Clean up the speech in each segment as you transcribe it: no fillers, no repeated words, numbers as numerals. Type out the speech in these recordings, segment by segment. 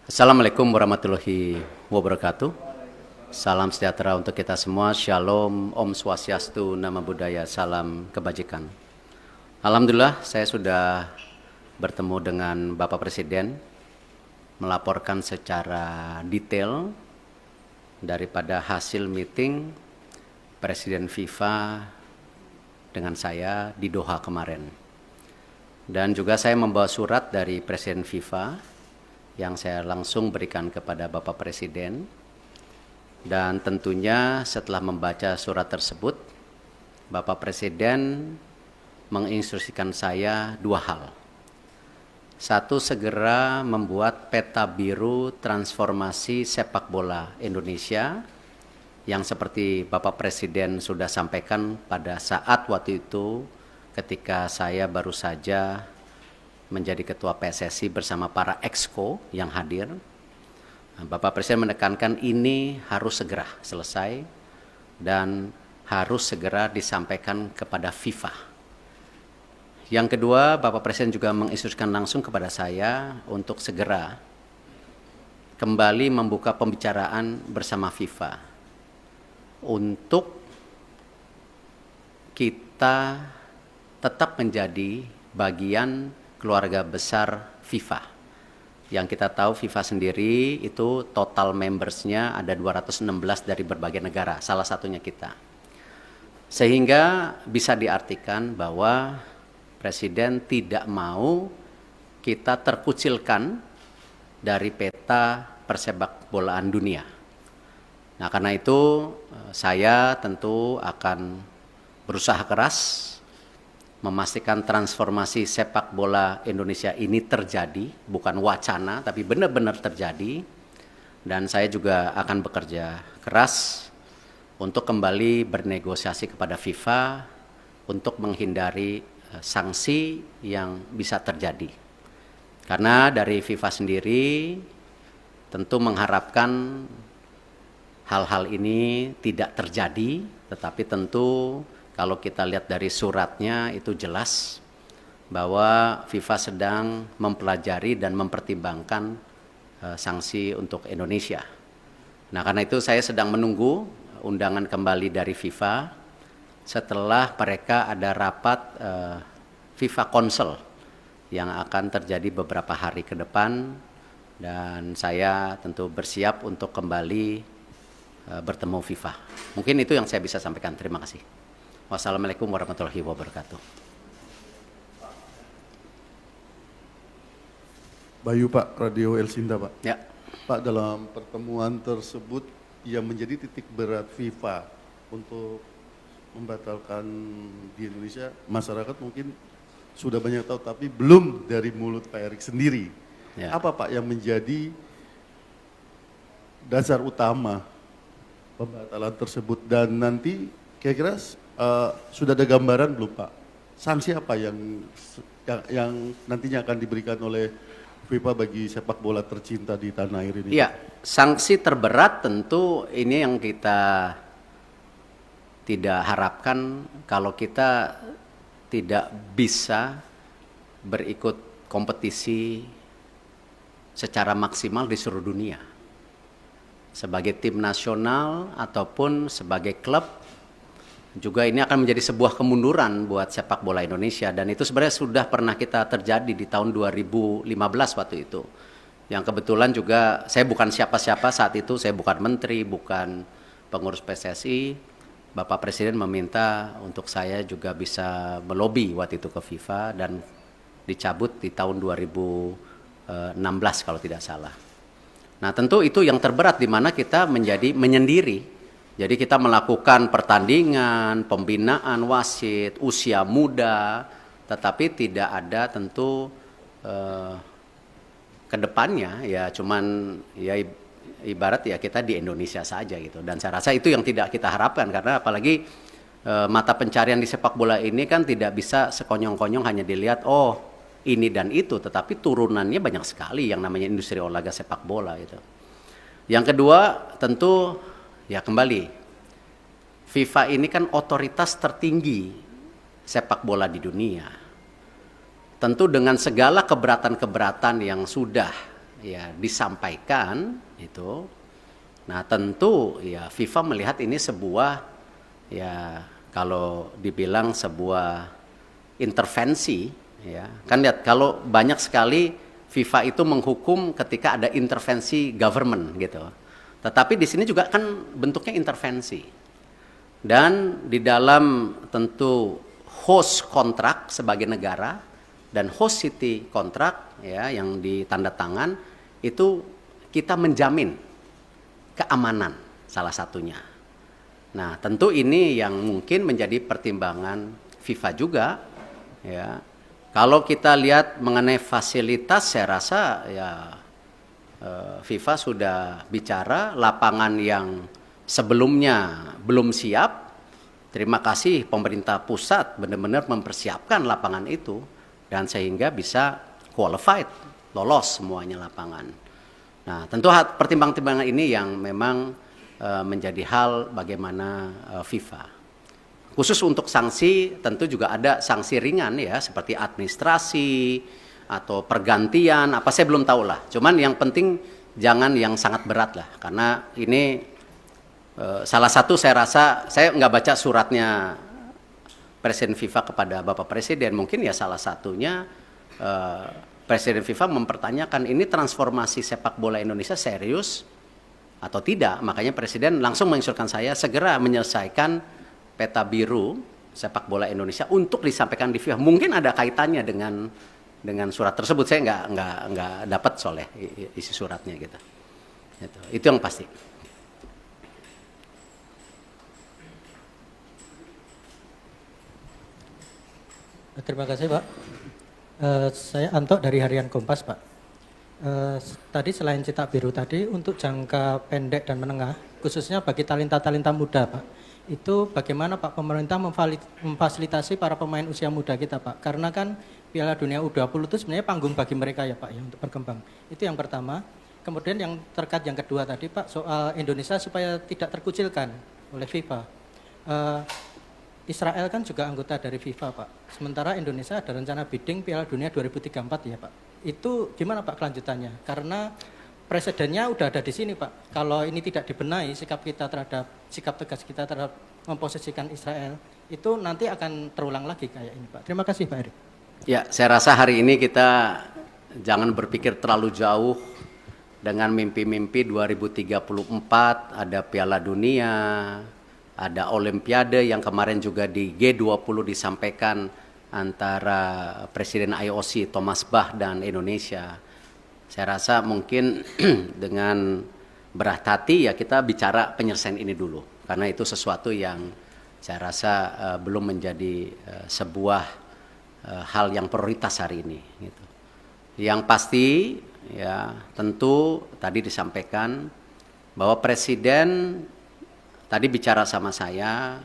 Assalamualaikum warahmatullahi wabarakatuh. Salam sejahtera untuk kita semua. Shalom, Om Swastiastu, Namo Buddhaya, salam kebajikan. Alhamdulillah saya sudah bertemu dengan Bapak Presiden, melaporkan secara detail daripada hasil meeting Presiden FIFA dengan saya di Doha kemarin. Dan juga saya membawa surat dari Presiden FIFA yang saya langsung berikan kepada Bapak Presiden. Dan tentunya setelah membaca surat tersebut, Bapak Presiden menginstruksikan saya dua hal. Satu, segera membuat peta biru transformasi sepak bola Indonesia yang seperti Bapak Presiden sudah sampaikan pada saat waktu itu ketika saya baru saja menjadi ketua PSSI bersama para exco yang hadir. Bapak Presiden menekankan ini harus segera selesai dan harus segera disampaikan kepada FIFA. Yang kedua, Bapak Presiden juga menginstruksikan langsung kepada saya untuk segera kembali membuka pembicaraan bersama FIFA untuk kita tetap menjadi bagian keluarga besar FIFA. Yang kita tahu FIFA sendiri itu total membersnya ada 216 dari berbagai negara, salah satunya kita. Sehingga bisa diartikan bahwa Presiden tidak mau kita terkucilkan dari peta persepak bolaan dunia. Nah, karena itu saya tentu akan berusaha keras memastikan transformasi sepak bola Indonesia ini terjadi, bukan wacana, tapi benar-benar terjadi. Dan saya juga akan bekerja keras untuk kembali bernegosiasi kepada FIFA untuk menghindari sanksi yang bisa terjadi. Karena dari FIFA sendiri tentu mengharapkan hal-hal ini tidak terjadi, tetapi tentu kalau kita lihat dari suratnya itu jelas bahwa FIFA sedang mempelajari dan mempertimbangkan sanksi untuk Indonesia. Nah, karena itu saya sedang menunggu undangan kembali dari FIFA setelah mereka ada rapat FIFA Council yang akan terjadi beberapa hari ke depan, dan saya tentu bersiap untuk kembali bertemu FIFA. Mungkin itu yang saya bisa sampaikan. Terima kasih. Wassalamualaikum warahmatullahi wabarakatuh. Bayu Pak, Radio El Sinta Pak. Ya. Pak, dalam pertemuan tersebut yang menjadi titik berat FIFA untuk membatalkan di Indonesia, masyarakat mungkin sudah banyak tahu, tapi belum dari mulut Pak Erik sendiri. Ya. Apa Pak yang menjadi dasar utama pembatalan tersebut, dan nanti kira-kira sudah ada gambaran belum Pak? Sanksi apa yang nantinya akan diberikan oleh FIFA bagi sepak bola tercinta di tanah air ini? Iya, sanksi terberat tentu ini yang kita tidak harapkan kalau kita tidak bisa berikut kompetisi secara maksimal di seluruh dunia. Sebagai tim nasional ataupun sebagai klub, juga ini akan menjadi sebuah kemunduran buat sepak bola Indonesia, dan itu sebenarnya sudah pernah kita terjadi di tahun 2015 waktu itu. Yang kebetulan juga saya bukan siapa-siapa saat itu, saya bukan menteri, bukan pengurus PSSI. Bapak Presiden meminta untuk saya juga bisa melobi waktu itu ke FIFA dan dicabut di tahun 2016 kalau tidak salah. Nah, tentu itu yang terberat di mana kita menjadi menyendiri. Jadi kita melakukan pertandingan, pembinaan wasit, usia muda, tetapi tidak ada tentu ke depannya ya cuman ya ibarat ya kita di Indonesia saja gitu. Dan saya rasa itu yang tidak kita harapkan, karena apalagi mata pencarian di sepak bola ini kan tidak bisa sekonyong-konyong hanya dilihat oh ini dan itu, tetapi turunannya banyak sekali yang namanya industri olahraga sepak bola gitu. Yang kedua tentu ya kembali, FIFA ini kan otoritas tertinggi sepak bola di dunia. Tentu dengan segala keberatan-keberatan yang sudah ya disampaikan itu, nah tentu ya FIFA melihat ini sebuah, ya kalau dibilang sebuah intervensi, ya kan lihat kalau banyak sekali FIFA itu menghukum ketika ada intervensi government gitu. Tetapi di sini juga kan bentuknya intervensi. Dan di dalam tentu host kontrak sebagai negara dan host city kontrak ya yang ditanda tangan itu kita menjamin keamanan salah satunya. Nah, tentu ini yang mungkin menjadi pertimbangan FIFA juga ya. Kalau kita lihat mengenai fasilitas, saya rasa ya FIFA sudah bicara lapangan yang sebelumnya belum siap. Terima kasih pemerintah pusat benar-benar mempersiapkan lapangan itu dan sehingga bisa qualified, lolos semuanya lapangan. Nah, tentu pertimbangan-pertimbangan ini yang memang menjadi hal bagaimana FIFA. Khusus untuk sanksi tentu juga ada sanksi ringan ya seperti administrasi atau pergantian apa saya belum tahu lah. Cuman yang penting jangan yang sangat berat lah karena ini salah satu saya rasa saya nggak baca suratnya Presiden FIFA kepada Bapak Presiden, mungkin ya salah satunya Presiden FIFA mempertanyakan ini transformasi sepak bola Indonesia serius atau tidak. Makanya Presiden langsung menginstruksikan saya segera menyelesaikan peta biru sepak bola Indonesia untuk disampaikan di FIFA. Mungkin ada kaitannya dengan surat tersebut. Saya nggak dapat soalnya isi suratnya gitu. Itu yang pasti. Terima kasih Pak. Saya Anto dari Harian Kompas Pak. Tadi selain cetak biru tadi untuk jangka pendek dan menengah, khususnya bagi talenta-talenta muda Pak, itu bagaimana Pak pemerintah memfasilitasi para pemain usia muda kita Pak? Karena kan Piala Dunia U20 itu sebenarnya panggung bagi mereka ya Pak ya untuk berkembang. Itu yang pertama. Kemudian yang terkait yang kedua tadi Pak soal Indonesia supaya tidak terkucilkan oleh FIFA. Israel kan juga anggota dari FIFA Pak. Sementara Indonesia ada rencana bidding Piala Dunia 2034 ya Pak. Itu gimana Pak kelanjutannya? Karena presidennya udah ada di sini Pak. Kalau ini tidak dibenahi sikap tegas kita terhadap memposisikan Israel itu nanti akan terulang lagi kayak ini Pak. Terima kasih Pak Erik. Ya, saya rasa hari ini kita jangan berpikir terlalu jauh dengan mimpi-mimpi 2034 ada Piala Dunia, ada Olimpiade yang kemarin juga di G20 disampaikan antara Presiden IOC Thomas Bach dan Indonesia. Saya rasa mungkin dengan berat hati ya kita bicara penyelesaian ini dulu. Karena itu sesuatu yang saya rasa belum menjadi sebuah hal yang prioritas hari ini. Gitu. Yang pasti ya tentu tadi disampaikan bahwa Presiden tadi bicara sama saya,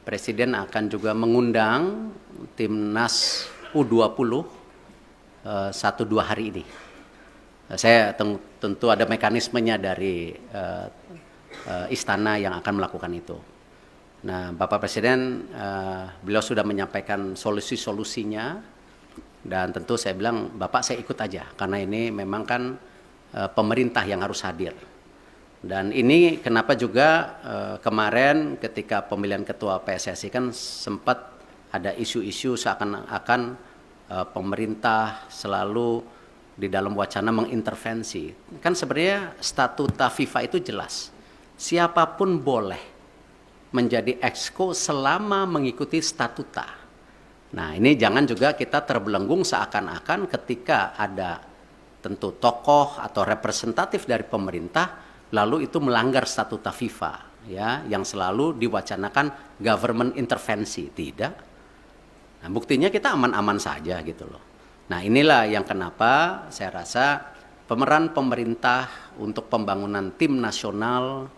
Presiden akan juga mengundang Timnas U20 1-2 hari ini. Saya tentu ada mekanismenya dari istana yang akan melakukan itu. Nah, Bapak Presiden, beliau sudah menyampaikan solusi-solusinya dan tentu saya bilang, Bapak saya ikut aja karena ini memang kan pemerintah yang harus hadir. Dan ini kenapa juga kemarin ketika pemilihan ketua PSSI kan sempat ada isu-isu seakan-akan pemerintah selalu di dalam wacana mengintervensi. Kan sebenarnya statuta FIFA itu jelas. Siapapun boleh menjadi exco selama mengikuti statuta. Nah, ini jangan juga kita terbelenggung seakan-akan ketika ada tentu tokoh atau representatif dari pemerintah lalu itu melanggar statuta FIFA ya yang selalu diwacanakan government intervensi. Tidak. Nah, buktinya kita aman-aman saja gitu loh. Nah, inilah yang kenapa saya rasa pemeran pemerintah untuk pembangunan tim nasional,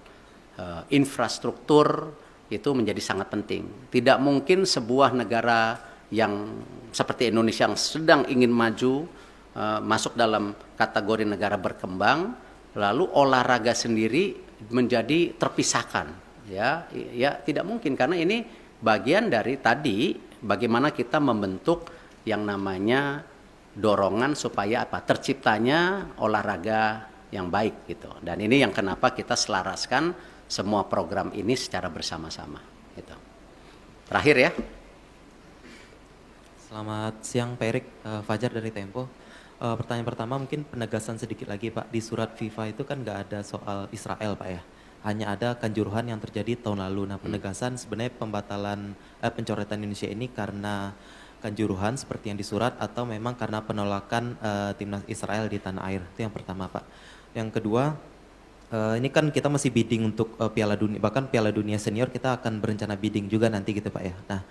infrastruktur itu menjadi sangat penting. Tidak mungkin sebuah negara yang seperti Indonesia yang sedang ingin maju, masuk dalam kategori negara berkembang, lalu olahraga sendiri menjadi terpisahkan. Ya tidak mungkin karena ini bagian dari tadi bagaimana kita membentuk yang namanya dorongan supaya apa? Terciptanya olahraga yang baik gitu. Dan ini yang kenapa kita selaraskan semua program ini secara bersama-sama gitu. Terakhir ya. Selamat siang Pak Erik, Fajar dari Tempo. Pertanyaan pertama mungkin penegasan sedikit lagi Pak. Di surat FIFA itu kan nggak ada soal Israel Pak ya. Hanya ada kanjuruhan yang terjadi tahun lalu. Nah penegasan sebenarnya pembatalan pencoretan Indonesia ini karena kanjuruhan seperti yang disurat atau memang karena penolakan timnas Israel di tanah air. Itu yang pertama Pak. Yang kedua, ini kan kita masih bidding untuk Piala Dunia, bahkan Piala Dunia Senior kita akan berencana bidding juga nanti gitu Pak ya. Nah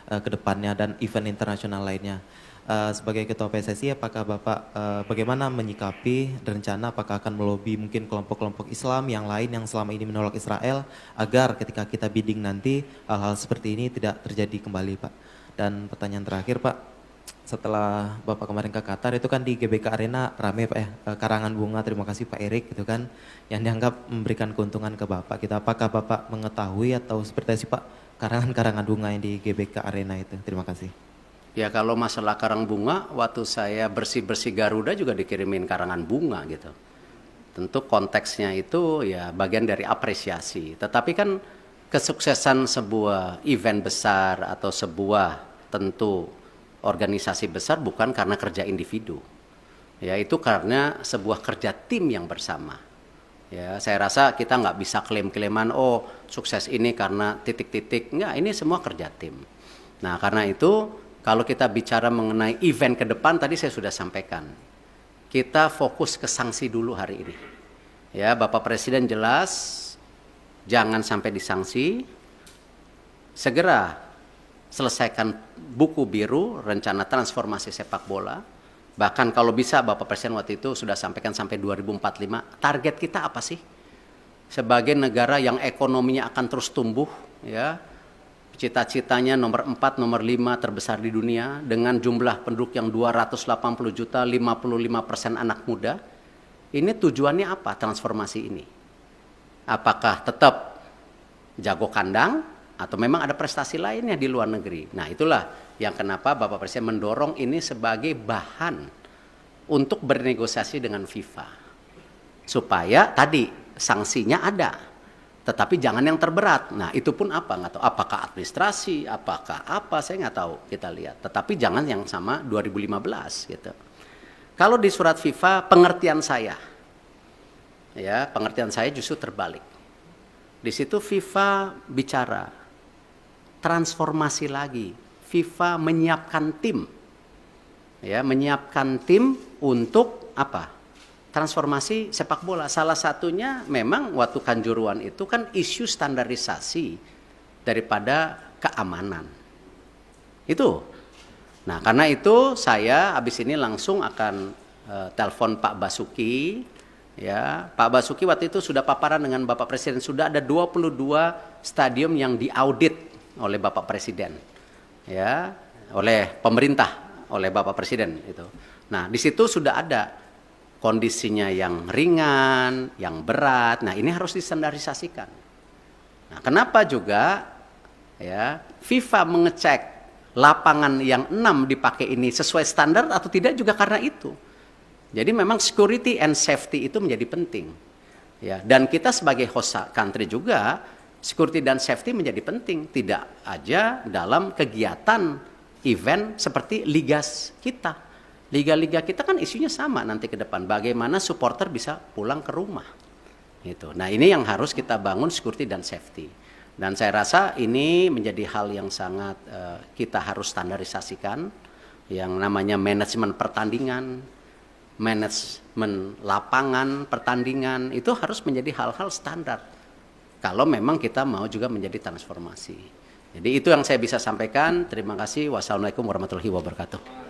ke depannya dan event internasional lainnya. Sebagai Ketua PSSI, apakah Bapak bagaimana menyikapi rencana apakah akan melobi mungkin kelompok-kelompok Islam yang lain yang selama ini menolak Israel agar ketika kita bidding nanti hal-hal seperti ini tidak terjadi kembali Pak. Dan pertanyaan terakhir Pak, setelah Bapak kemarin ke Qatar itu kan di GBK Arena rame Pak ya, karangan bunga terima kasih Pak Erik gitu kan yang dianggap memberikan keuntungan ke Bapak. Kita apakah Bapak mengetahui atau seperti apa Pak karangan-karangan bunga yang di GBK Arena itu? Terima kasih. Ya kalau masalah karang bunga, waktu saya bersih-bersih Garuda juga dikirimin karangan bunga gitu. Tentu konteksnya itu ya bagian dari apresiasi. Tetapi kan kesuksesan sebuah event besar atau sebuah tentu organisasi besar bukan karena kerja individu. Ya itu karena sebuah kerja tim yang bersama. Ya saya rasa kita nggak bisa klaim-klaiman oh sukses ini karena titik-titik. Enggak, ini semua kerja tim. Nah karena itu kalau kita bicara mengenai event ke depan, tadi saya sudah sampaikan. Kita fokus ke sanksi dulu hari ini. Ya, Bapak Presiden jelas, jangan sampai disanksi. Segera selesaikan buku biru, rencana transformasi sepak bola. Bahkan kalau bisa Bapak Presiden waktu itu sudah sampaikan sampai 2045. Target kita apa sih? Sebagai negara yang ekonominya akan terus tumbuh, ya. Cita-citanya nomor 4, nomor 5 terbesar di dunia dengan jumlah penduduk yang 280 juta, 55% anak muda. Ini tujuannya apa transformasi ini? Apakah tetap jago kandang atau memang ada prestasi lainnya di luar negeri? Nah itulah yang kenapa Bapak Presiden mendorong ini sebagai bahan untuk bernegosiasi dengan FIFA. Supaya tadi sanksinya ada. Tetapi jangan yang terberat. Nah itu pun apa? Nggak tahu. Apakah administrasi? Apakah apa? Saya nggak tahu. Kita lihat. Tetapi jangan yang sama 2015 gitu. Kalau di surat FIFA pengertian saya, ya pengertian saya justru terbalik. Di situ FIFA bicara transformasi lagi. FIFA menyiapkan tim, ya menyiapkan tim untuk apa? Transformasi sepak bola. Salah satunya memang waktu Kanjuruhan itu kan isu standarisasi daripada keamanan. Itu. Nah karena itu saya habis ini langsung akan telepon Pak Basuki. Ya, Pak Basuki waktu itu sudah paparan dengan Bapak Presiden. Sudah ada 22 stadium yang diaudit oleh Bapak Presiden. Ya, oleh pemerintah, oleh Bapak Presiden itu. Nah di situ sudah ada kondisinya yang ringan, yang berat. Nah, ini harus distandarisasikan. Nah, kenapa juga ya FIFA mengecek lapangan yang 6 dipakai ini sesuai standar atau tidak juga karena itu. Jadi memang security and safety itu menjadi penting. Ya, dan kita sebagai host country juga security dan safety menjadi penting, tidak aja dalam kegiatan event seperti liga kita. Liga-liga kita kan isunya sama nanti ke depan. Bagaimana supporter bisa pulang ke rumah. Gitu. Nah ini yang harus kita bangun security dan safety. Dan saya rasa ini menjadi hal yang sangat kita harus standarisasikan. Yang namanya manajemen pertandingan, manajemen lapangan pertandingan. Itu harus menjadi hal-hal standar. Kalau memang kita mau juga menjadi transformasi. Jadi itu yang saya bisa sampaikan. Terima kasih. Wassalamualaikum warahmatullahi wabarakatuh.